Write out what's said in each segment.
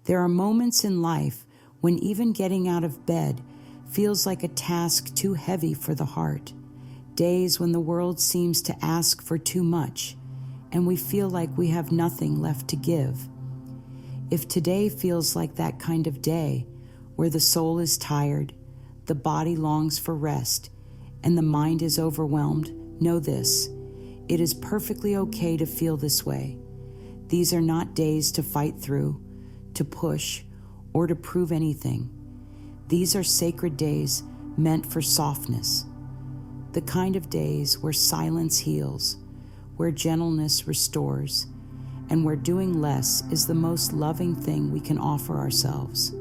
There are moments in life when even getting out of bed feels like a task too heavy for the heart. Days when the world seems to ask for too much, and we feel like we have nothing left to give. If today feels like that kind of day, where the soul is tired, the body longs for rest, and the mind is overwhelmed, know this: it is perfectly okay to feel this way. These are not days to fight through, to push, or to prove anything. These are sacred days meant for softness. The kind of days where silence heals, where gentleness restores, and where doing less is the most loving thing we can offer ourselves.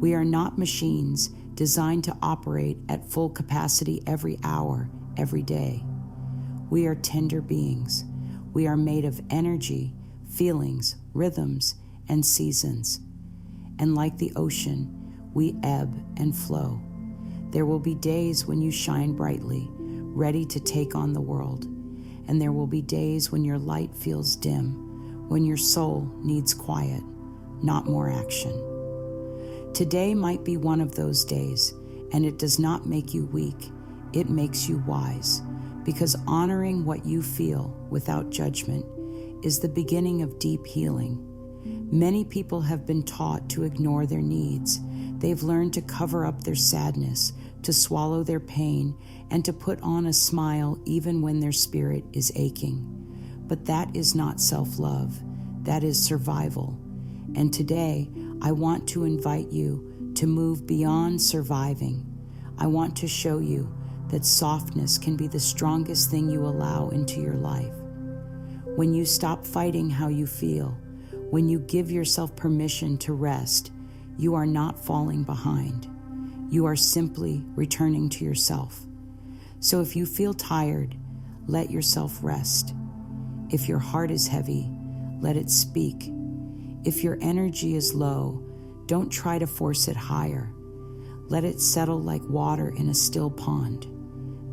We are not machines designed to operate at full capacity every hour, every day. We are tender beings. We are made of energy, feelings, rhythms, and seasons. And like the ocean, we ebb and flow. There will be days when you shine brightly, ready to take on the world. And there will be days when your light feels dim, when your soul needs quiet, not more action. Today might be one of those days, and it does not make you weak. It makes you wise, because honoring what you feel without judgment is the beginning of deep healing. Many people have been taught to ignore their needs. They've learned to cover up their sadness, to swallow their pain, and to put on a smile even when their spirit is aching. But that is not self-love. That is survival. And today, I want to invite you to move beyond surviving. I want to show you that softness can be the strongest thing you allow into your life. When you stop fighting how you feel, when you give yourself permission to rest, you are not falling behind. You are simply returning to yourself. So if you feel tired, let yourself rest. If your heart is heavy, let it speak. If your energy is low, don't try to force it higher. Let it settle like water in a still pond.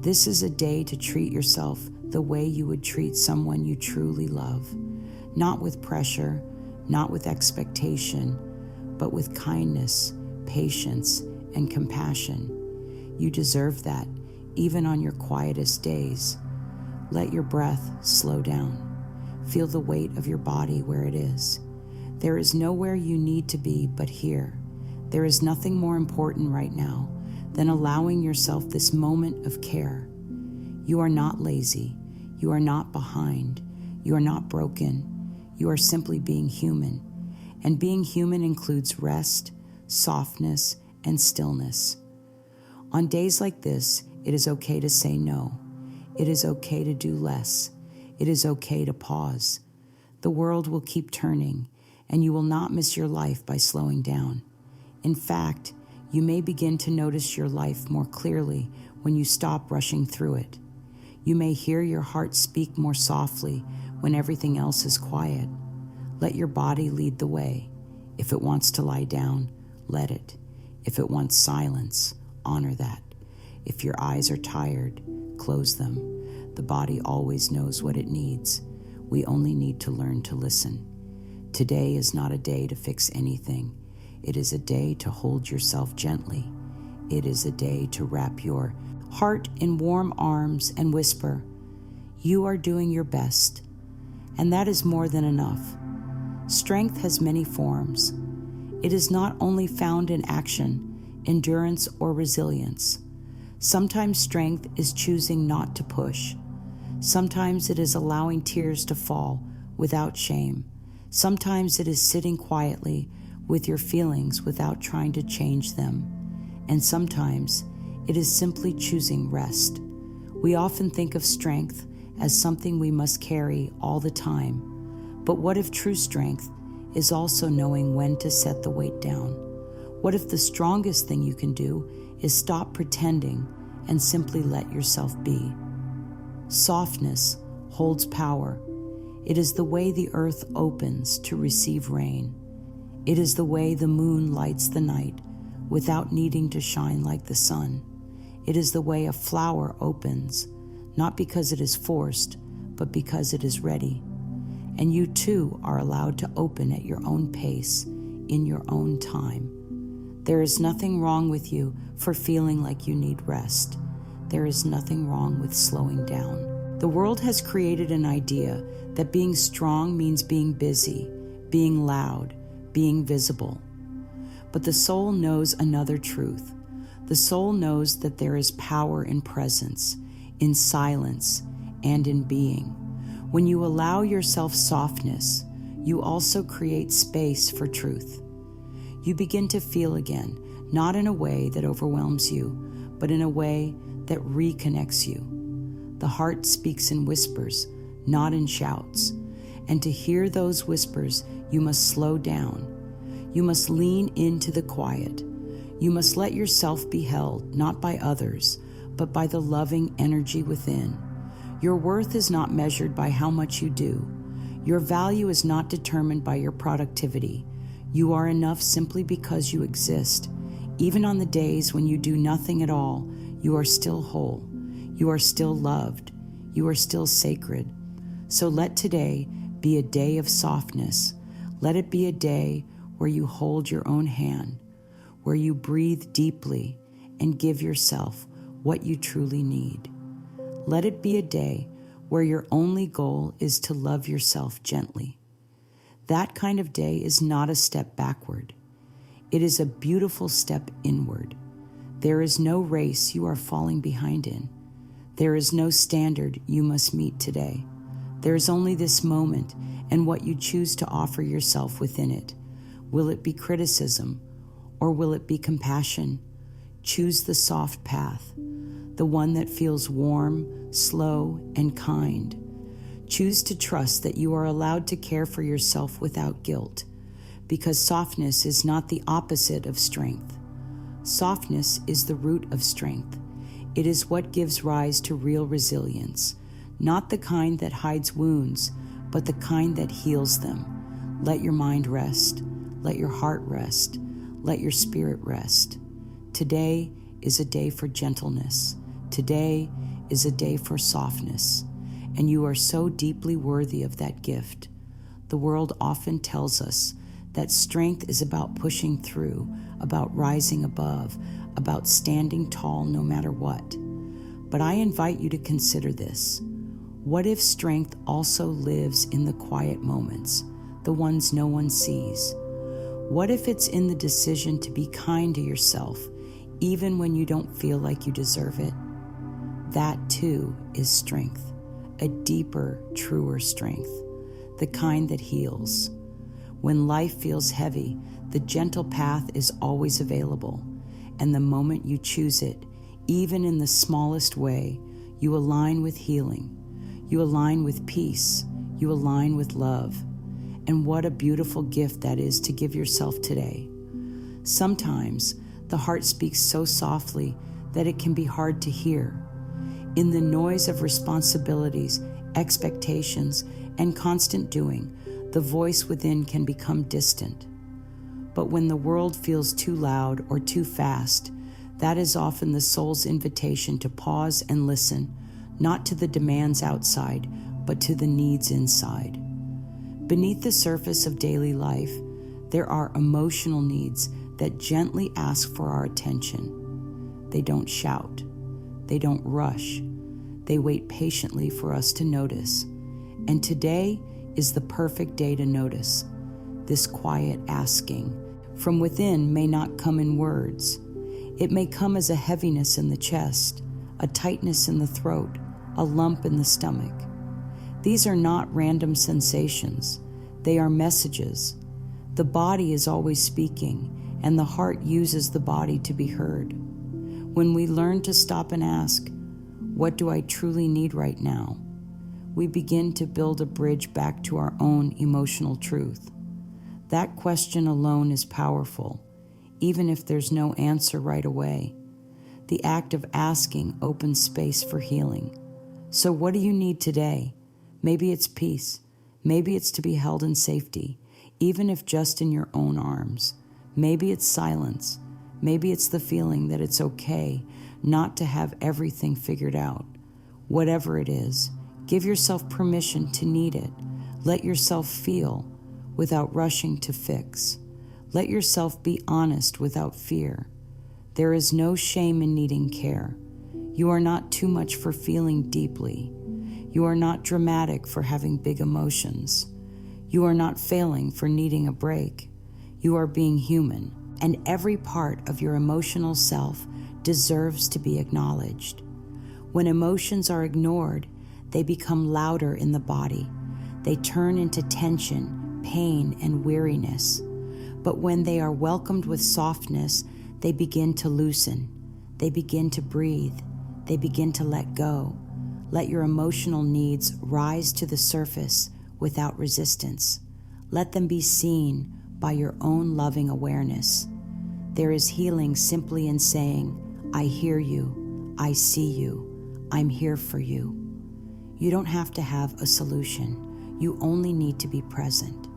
This is a day to treat yourself the way you would treat someone you truly love, not with pressure, not with expectation, but with kindness, patience, and compassion. You deserve that, even on your quietest days. Let your breath slow down. Feel the weight of your body where it is. There is nowhere you need to be but here. There is nothing more important right now than allowing yourself this moment of care. You are not lazy. You are not behind. You are not broken. You are simply being human. And being human includes rest, softness, and stillness. On days like this, it is okay to say no. It is okay to do less. It is okay to pause. The world will keep turning, and you will not miss your life by slowing down. In fact, you may begin to notice your life more clearly when you stop rushing through it. You may hear your heart speak more softly when everything else is quiet. Let your body lead the way. If it wants to lie down, let it. If it wants silence, honor that. If your eyes are tired, close them. The body always knows what it needs. We only need to learn to listen. Today is not a day to fix anything. It is a day to hold yourself gently. It is a day to wrap your heart in warm arms and whisper, "You are doing your best." And that is more than enough. Strength has many forms. It is not only found in action, endurance, or resilience. Sometimes strength is choosing not to push. Sometimes it is allowing tears to fall without shame. Sometimes it is sitting quietly with your feelings without trying to change them. And sometimes it is simply choosing rest. We often think of strength as something we must carry all the time. But what if true strength is also knowing when to set the weight down? What if the strongest thing you can do is stop pretending and simply let yourself be? Softness holds power. It is the way the earth opens to receive rain. It is the way the moon lights the night without needing to shine like the sun. It is the way a flower opens, not because it is forced, but because it is ready. And you too are allowed to open at your own pace, in your own time. There is nothing wrong with you for feeling like you need rest. There is nothing wrong with slowing down. The world has created an idea that being strong means being busy, being loud, being visible. But the soul knows another truth. The soul knows that there is power in presence, in silence, and in being. When you allow yourself softness, you also create space for truth. You begin to feel again, not in a way that overwhelms you, but in a way that reconnects you. The heart speaks in whispers, not in shouts. And to hear those whispers, you must slow down. You must lean into the quiet. You must let yourself be held, not by others, but by the loving energy within. Your worth is not measured by how much you do. Your value is not determined by your productivity. You are enough simply because you exist. Even on the days when you do nothing at all, you are still whole. You are still loved. You are still sacred. So let today be a day of softness. Let it be a day where you hold your own hand, where you breathe deeply and give yourself what you truly need. Let it be a day where your only goal is to love yourself gently. That kind of day is not a step backward. It is a beautiful step inward. There is no race you are falling behind in. There is no standard you must meet today. There is only this moment and what you choose to offer yourself within it. Will it be criticism or will it be compassion? Choose the soft path, the one that feels warm, slow, and kind. Choose to trust that you are allowed to care for yourself without guilt, because softness is not the opposite of strength. Softness is the root of strength. It is what gives rise to real resilience, not the kind that hides wounds, but the kind that heals them. Let your mind rest. Let your heart rest. Let your spirit rest. Today is a day for gentleness. Today is a day for softness, and you are so deeply worthy of that gift. The world often tells us that strength is about pushing through, about rising above, about standing tall no matter what. But I invite you to consider this. What if strength also lives in the quiet moments, the ones no one sees? What if it's in the decision to be kind to yourself, even when you don't feel like you deserve it? That too is strength, a deeper, truer strength, the kind that heals. When life feels heavy, the gentle path is always available, and the moment you choose it, even in the smallest way, you align with healing, you align with peace, you align with love. And what a beautiful gift that is to give yourself today. Sometimes the heart speaks so softly that it can be hard to hear. In the noise of responsibilities, expectations, and constant doing, the voice within can become distant. But when the world feels too loud or too fast, that is often the soul's invitation to pause and listen, not to the demands outside, but to the needs inside. Beneath the surface of daily life, there are emotional needs that gently ask for our attention. They don't shout. They don't rush. They wait patiently for us to notice. And today is the perfect day to notice. This quiet asking from within may not come in words. It may come as a heaviness in the chest, a tightness in the throat, a lump in the stomach. These are not random sensations. They are messages. The body is always speaking, and the heart uses the body to be heard. When we learn to stop and ask, what do I truly need right now? We begin to build a bridge back to our own emotional truth. That question alone is powerful, even if there's no answer right away. The act of asking opens space for healing. So what do you need today? Maybe it's peace. Maybe it's to be held in safety, even if just in your own arms. Maybe it's silence. Maybe it's the feeling that it's okay not to have everything figured out. Whatever it is, give yourself permission to need it. Let yourself feel without rushing to fix. Let yourself be honest without fear. There is no shame in needing care. You are not too much for feeling deeply. You are not dramatic for having big emotions. You are not failing for needing a break. You are being human, and every part of your emotional self deserves to be acknowledged. When emotions are ignored, they become louder in the body. They turn into tension, pain, and weariness. But when they are welcomed with softness, they begin to loosen. They begin to breathe. They begin to let go. Let your emotional needs rise to the surface without resistance. Let them be seen by your own loving awareness. There is healing simply in saying, I hear you, I see you, I'm here for you. You don't have to have a solution. You only need to be present.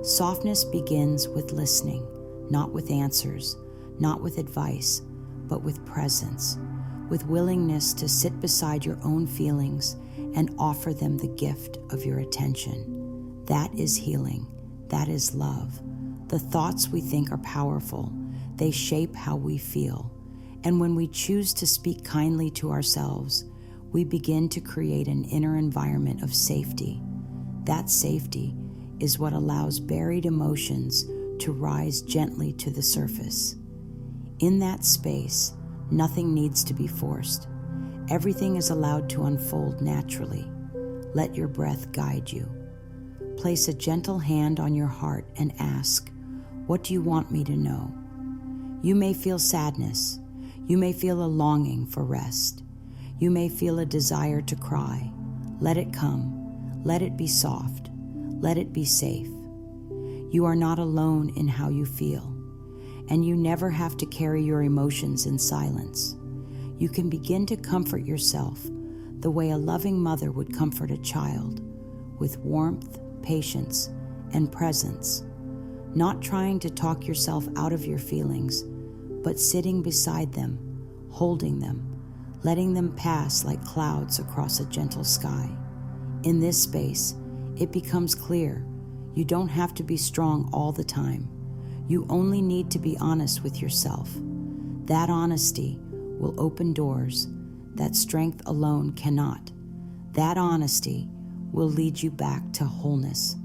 Softness begins with listening, not with answers, not with advice, but with presence, with willingness to sit beside your own feelings and offer them the gift of your attention. That is healing. That is love. The thoughts we think are powerful. They shape how we feel. And when we choose to speak kindly to ourselves, we begin to create an inner environment of safety. That safety is what allows buried emotions to rise gently to the surface. In that space, nothing needs to be forced. Everything is allowed to unfold naturally. Let your breath guide you. Place a gentle hand on your heart and ask, what do you want me to know? You may feel sadness. You may feel a longing for rest. You may feel a desire to cry. Let it come. Let it be soft. Let it be safe. You are not alone in how you feel, and you never have to carry your emotions in silence. You can begin to comfort yourself the way a loving mother would comfort a child, with warmth, patience, and presence, not trying to talk yourself out of your feelings, but sitting beside them, holding them, letting them pass like clouds across a gentle sky. In this space, it becomes clear you don't have to be strong all the time. You only need to be honest with yourself. That honesty will open doors that strength alone cannot. That honesty will lead you back to wholeness.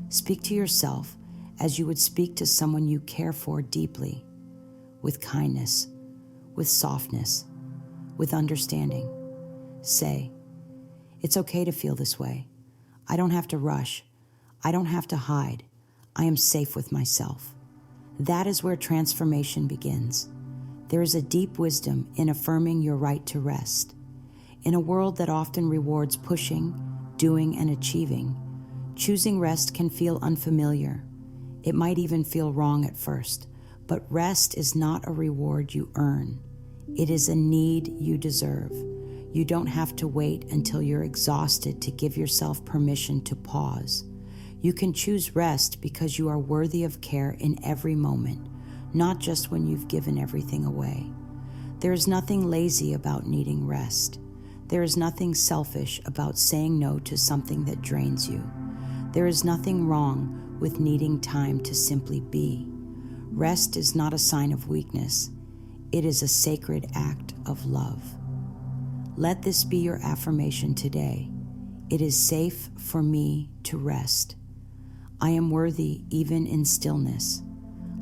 Speak to yourself as you would speak to someone you care for deeply, with kindness, with softness, with understanding. Say, it's okay to feel this way. I don't have to rush. I don't have to hide. I am safe with myself. That is where transformation begins. There is a deep wisdom in affirming your right to rest. In a world that often rewards pushing, doing, and achieving, choosing rest can feel unfamiliar. It might even feel wrong at first, but rest is not a reward you earn. It is a need you deserve. You don't have to wait until you're exhausted to give yourself permission to pause. You can choose rest because you are worthy of care in every moment, not just when you've given everything away. There is nothing lazy about needing rest. There is nothing selfish about saying no to something that drains you. There is nothing wrong with needing time to simply be. Rest is not a sign of weakness. It is a sacred act of love. Let this be your affirmation today. It is safe for me to rest. I am worthy even in stillness.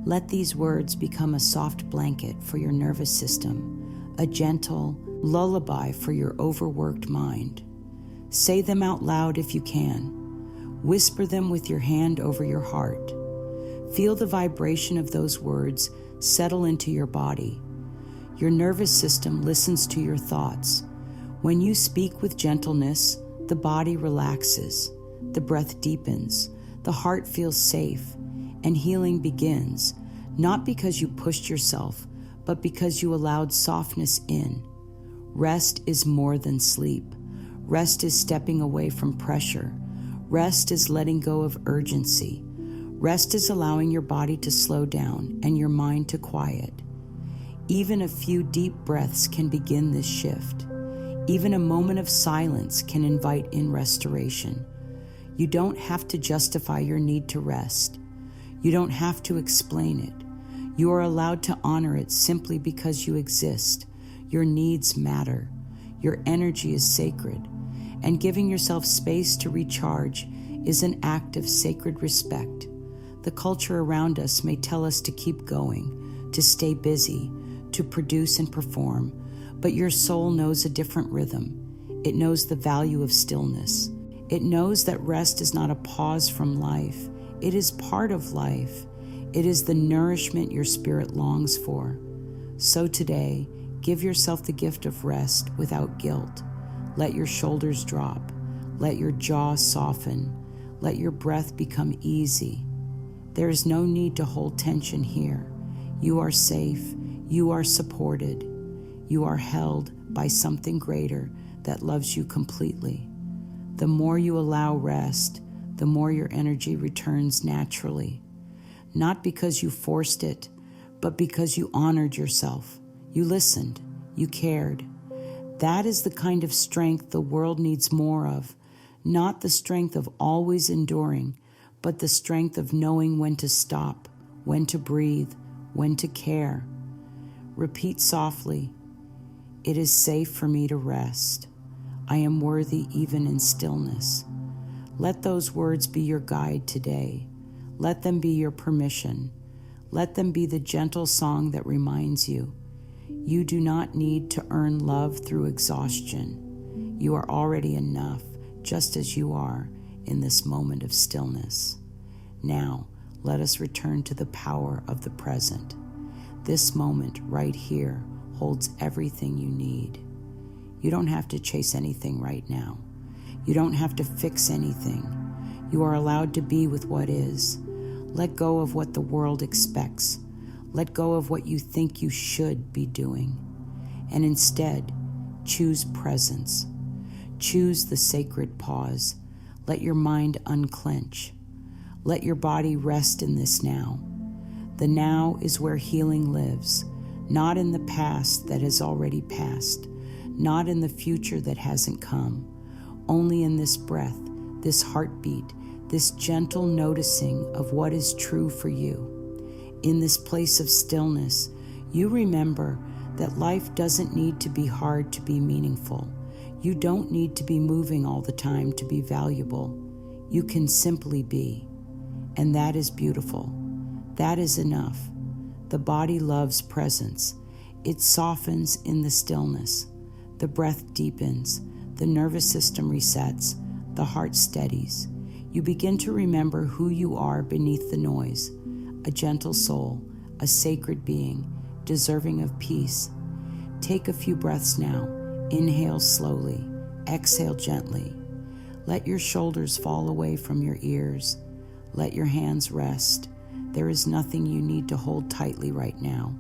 Let these words become a soft blanket for your nervous system, a gentle lullaby for your overworked mind. Say them out loud if you can. Whisper them with your hand over your heart. Feel the vibration of those words settle into your body. Your nervous system listens to your thoughts. When you speak with gentleness, the body relaxes, the breath deepens, the heart feels safe, and healing begins, not because you pushed yourself, but because you allowed softness in. Rest is more than sleep. Rest is stepping away from pressure. Rest is letting go of urgency. Rest is allowing your body to slow down and your mind to quiet. Even a few deep breaths can begin this shift. Even a moment of silence can invite in restoration. You don't have to justify your need to rest. You don't have to explain it. You are allowed to honor it simply because you exist. Your needs matter. Your energy is sacred. And giving yourself space to recharge is an act of sacred respect. The culture around us may tell us to keep going, to stay busy, to produce and perform, but your soul knows a different rhythm. It knows the value of stillness. It knows that rest is not a pause from life. It is part of life. It is the nourishment your spirit longs for. So today, give yourself the gift of rest without guilt. Let your shoulders drop. Let your jaw soften. Let your breath become easy. There is no need to hold tension here. You are safe. You are supported. You are held by something greater that loves you completely. The more you allow rest, the more your energy returns naturally. Not because you forced it, but because you honored yourself. You listened. You cared. That is the kind of strength the world needs more of. Not the strength of always enduring, but the strength of knowing when to stop, when to breathe, when to care. Repeat softly, "It is safe for me to rest. I am worthy even in stillness." Let those words be your guide today. Let them be your permission. Let them be the gentle song that reminds you, you do not need to earn love through exhaustion. You are already enough, just as you are in this moment of stillness. Now, let us return to the power of the present. This moment right here holds everything you need. You don't have to chase anything right now. You don't have to fix anything. You are allowed to be with what is. Let go of what the world expects. Let go of what you think you should be doing. And instead, choose presence. Choose the sacred pause. Let your mind unclench. Let your body rest in this now. The now is where healing lives, not in the past that has already passed, not in the future that hasn't come, only in this breath, this heartbeat, this gentle noticing of what is true for you. In this place of stillness, you remember that life doesn't need to be hard to be meaningful. You don't need to be moving all the time to be valuable. You can simply be. And that is beautiful. That is enough. The body loves presence. It softens in the stillness. The breath deepens. The nervous system resets. The heart steadies. You begin to remember who you are beneath the noise. A gentle soul, a sacred being, deserving of peace. Take a few breaths now. Inhale slowly. Exhale gently. Let your shoulders fall away from your ears. Let your hands rest. There is nothing you need to hold tightly right now.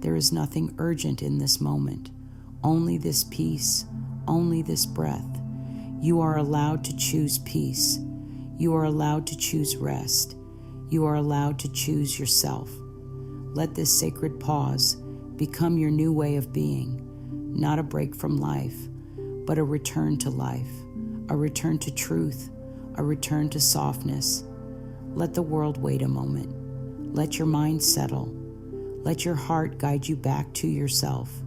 There is nothing urgent in this moment. Only this peace, only this breath. You are allowed to choose peace. You are allowed to choose rest. You are allowed to choose yourself. Let this sacred pause become your new way of being, not a break from life, but a return to life, a return to truth, a return to softness. Let the world wait a moment. Let your mind settle. Let your heart guide you back to yourself.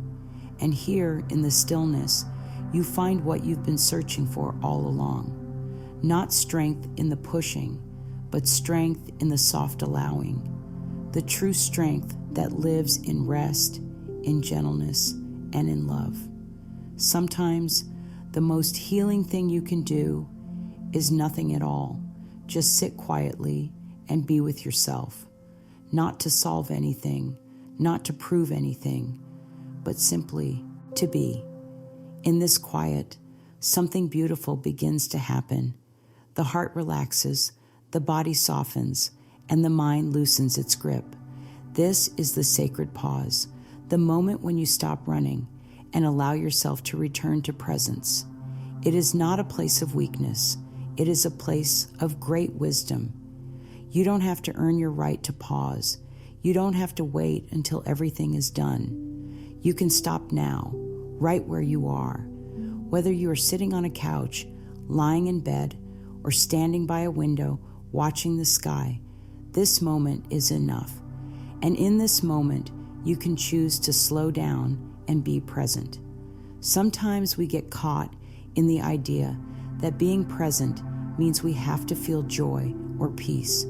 And here in the stillness, you find what you've been searching for all along. Not strength in the pushing, but strength in the soft allowing. The true strength that lives in rest, in gentleness, and in love. Sometimes the most healing thing you can do is nothing at all. Just sit quietly and be with yourself. Not to solve anything, not to prove anything, but simply to be. In this quiet, something beautiful begins to happen. The heart relaxes, the body softens, and the mind loosens its grip. This is the sacred pause, the moment when you stop running and allow yourself to return to presence. It is not a place of weakness. It is a place of great wisdom. You don't have to earn your right to pause. You don't have to wait until everything is done. You can stop now, right where you are. Whether you are sitting on a couch, lying in bed, or standing by a window watching the sky, This moment is enough. And in this moment, you can choose to slow down and be present. Sometimes we get caught in the idea that being present means we have to feel joy or peace.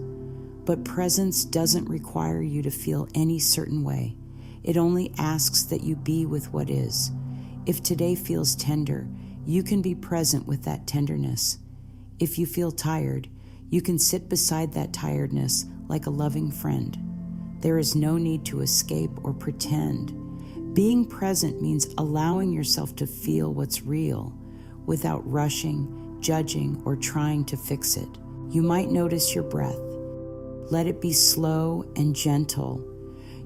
But presence doesn't require you to feel any certain way. It only asks that you be with what is. If today feels tender, you can be present with that tenderness. If you feel tired, you can sit beside that tiredness like a loving friend. There is no need to escape or pretend. Being present means allowing yourself to feel what's real without rushing, judging, or trying to fix it. You might notice your breath. Let it be slow and gentle.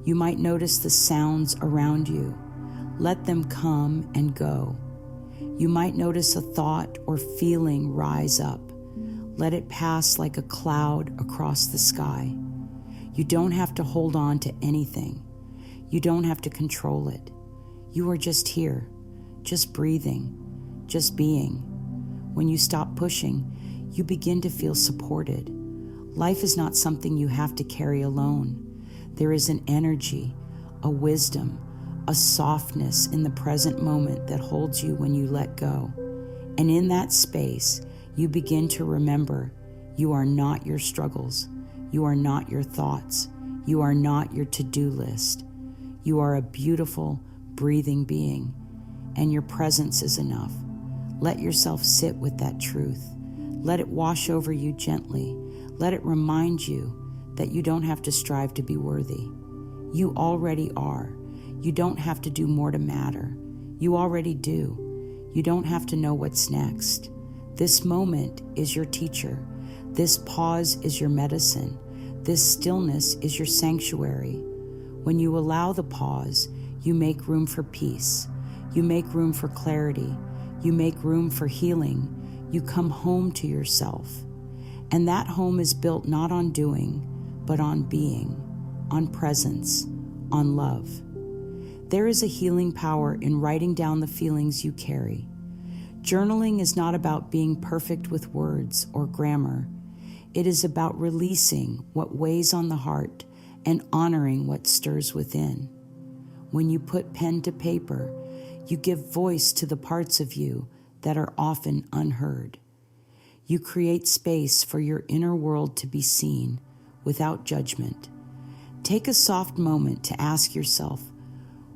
You might notice the sounds around you. Let them come and go. You might notice a thought or feeling rise up. Let it pass like a cloud across the sky. You don't have to hold on to anything. You don't have to control it. You are just here, just breathing, just being. When you stop pushing, you begin to feel supported. Life is not something you have to carry alone. There is an energy, a wisdom, a softness in the present moment that holds you when you let go. And in that space, you begin to remember you are not your struggles. You are not your thoughts. You are not your to-do list. You are a beautiful, breathing being, and your presence is enough. Let yourself sit with that truth. Let it wash over you gently. Let it remind you that you don't have to strive to be worthy. You already are. You don't have to do more to matter. You already do. You don't have to know what's next. This moment is your teacher. This pause is your medicine. This stillness is your sanctuary. When you allow the pause, you make room for peace. You make room for clarity. You make room for healing. You come home to yourself. And that home is built not on doing, but on being, on presence, on love. There is a healing power in writing down the feelings you carry. Journaling is not about being perfect with words or grammar. It is about releasing what weighs on the heart and honoring what stirs within. When you put pen to paper, you give voice to the parts of you that are often unheard. You create space for your inner world to be seen without judgment. Take a soft moment to ask yourself,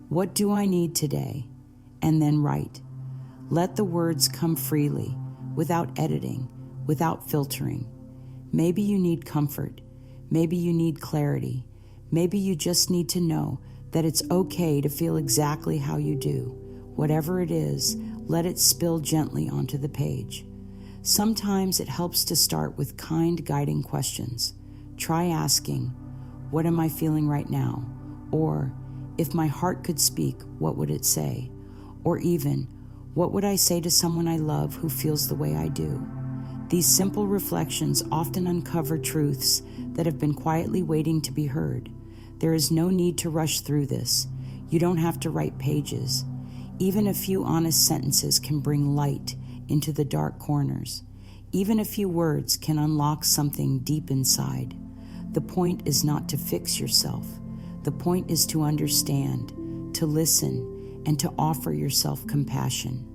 what do I need today? And then write. Let the words come freely, without editing, without filtering. Maybe you need comfort. Maybe you need clarity. Maybe you just need to know that it's okay to feel exactly how you do. Whatever it is, let it spill gently onto the page. Sometimes it helps to start with kind, guiding questions. Try asking, what am I feeling right now? Or, if my heart could speak, what would it say? Or even, what would I say to someone I love who feels the way I do? These simple reflections often uncover truths that have been quietly waiting to be heard. There is no need to rush through this. You don't have to write pages. Even a few honest sentences can bring light into the dark corners. Even a few words can unlock something deep inside. The point is not to fix yourself. The point is to understand, to listen, and to offer yourself compassion.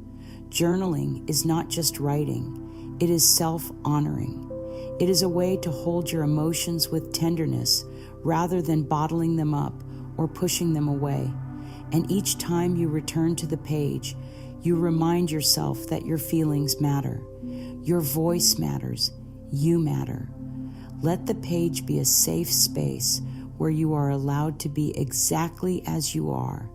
Journaling is not just writing. It is self-honoring. It is a way to hold your emotions with tenderness rather than bottling them up or pushing them away. And each time you return to the page, you remind yourself that your feelings matter. Your voice matters. You matter. Let the page be a safe space where you are allowed to be exactly as you are.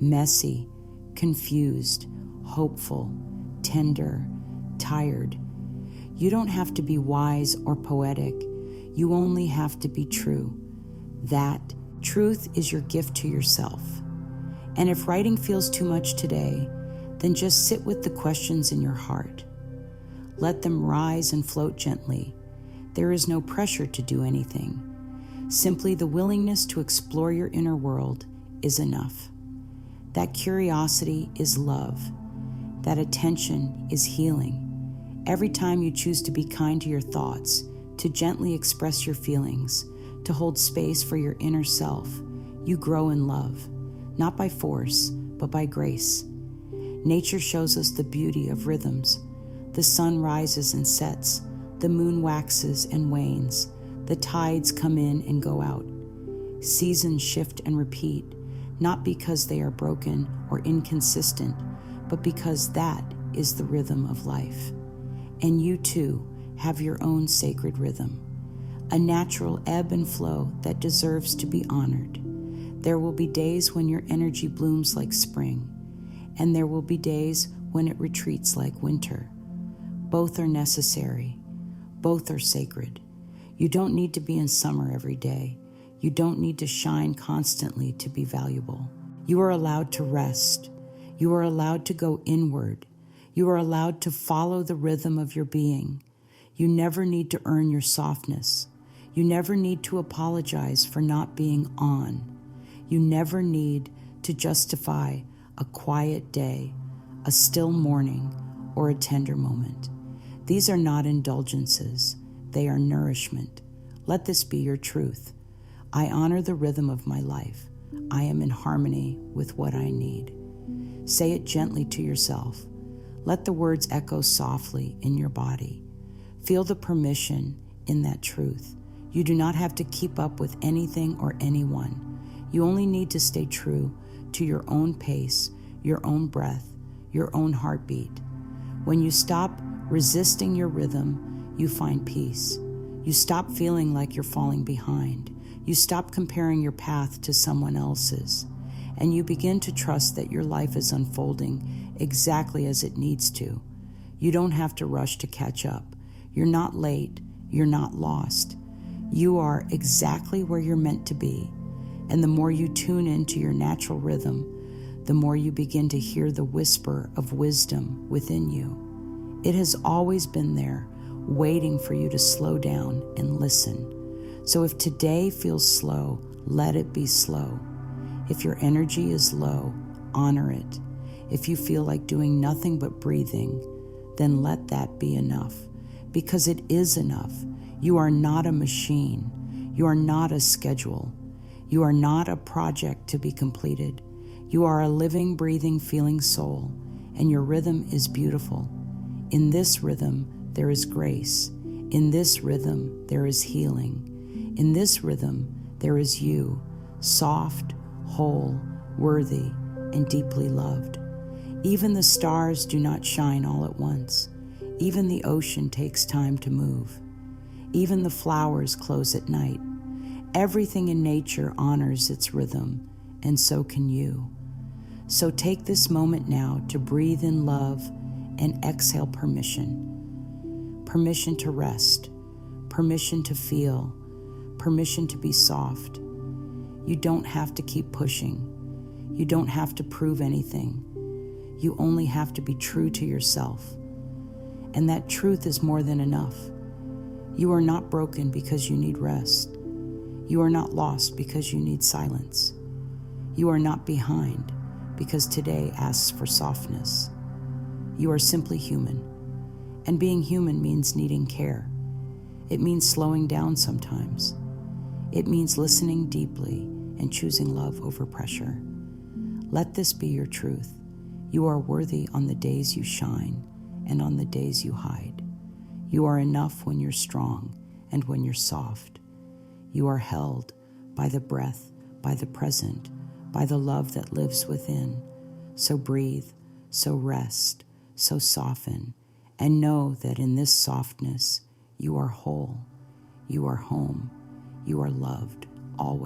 Messy, confused, hopeful, tender, tired. You don't have to be wise or poetic. You only have to be true. That truth is your gift to yourself. And if writing feels too much today, then just sit with the questions in your heart. Let them rise and float gently. There is no pressure to do anything. Simply the willingness to explore your inner world is enough. That curiosity is love. That attention is healing. Every time you choose to be kind to your thoughts, to gently express your feelings, to hold space for your inner self, you grow in love, not by force, but by grace. Nature shows us the beauty of rhythms. The sun rises and sets, the moon waxes and wanes, the tides come in and go out. Seasons shift and repeat, not because they are broken or inconsistent, but because that is the rhythm of life. And you too have your own sacred rhythm, a natural ebb and flow that deserves to be honored. There will be days when your energy blooms like spring, and there will be days when it retreats like winter. Both are necessary. Both are sacred. You don't need to be in summer every day. You don't need to shine constantly to be valuable. You are allowed to rest. You are allowed to go inward. You are allowed to follow the rhythm of your being. You never need to earn your softness. You never need to apologize for not being on. You never need to justify a quiet day, a still morning, or a tender moment. These are not indulgences. They are nourishment. Let this be your truth. I honor the rhythm of my life. I am in harmony with what I need. Say it gently to yourself. Let the words echo softly in your body. Feel the permission in that truth. You do not have to keep up with anything or anyone. You only need to stay true to your own pace, your own breath, your own heartbeat. When you stop resisting your rhythm, you find peace. You stop feeling like you're falling behind. You stop comparing your path to someone else's, and you begin to trust that your life is unfolding exactly as it needs to. You don't have to rush to catch up. You're not late. You're not lost. You are exactly where you're meant to be. And the more you tune into your natural rhythm, the more you begin to hear the whisper of wisdom within you. It has always been there, waiting for you to slow down and listen. So if today feels slow, let it be slow. If your energy is low, honor it. If you feel like doing nothing but breathing, then let that be enough, because it is enough. You are not a machine. You are not a schedule. You are not a project to be completed. You are a living, breathing, feeling soul, and your rhythm is beautiful. In this rhythm, there is grace. In this rhythm, there is healing. In this rhythm, there is you, soft, whole, worthy, and deeply loved. Even the stars do not shine all at once. Even the ocean takes time to move. Even the flowers close at night. Everything in nature honors its rhythm, and so can you. So take this moment now to breathe in love and exhale permission. Permission to rest. Permission to feel. Permission to be soft. You don't have to keep pushing. You don't have to prove anything. You only have to be true to yourself. And that truth is more than enough. You are not broken because you need rest. You are not lost because you need silence. You are not behind because today asks for softness. You are simply human. And being human means needing care. It means slowing down sometimes. It means listening deeply and choosing love over pressure. Let this be your truth. You are worthy on the days you shine and on the days you hide. You are enough when you're strong and when you're soft. You are held by the breath, by the present, by the love that lives within. So breathe, so rest, so soften, and know that in this softness, you are whole, you are home, you are loved always.